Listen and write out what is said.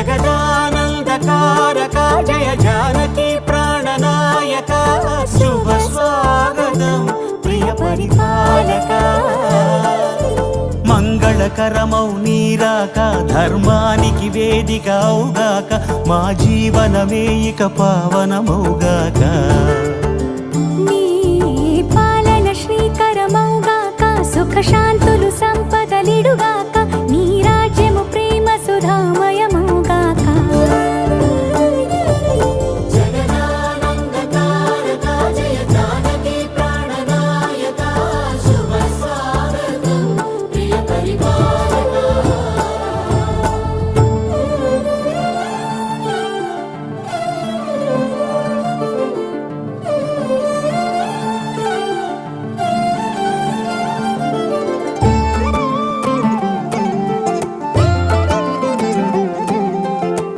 జగదానందకారక జయ జానకి ప్రాణనాయక శుభ స్వాగతం ప్రియ పరిపాలక మంగళకరమౌ నీరాక ధర్మానికి వేదిక అవుగాక మా జీవనమే ఇక పావనమౌగాక నీ పాలన శ్రీకరమౌగాక సుఖ శాంతులు సంపదలిడుగా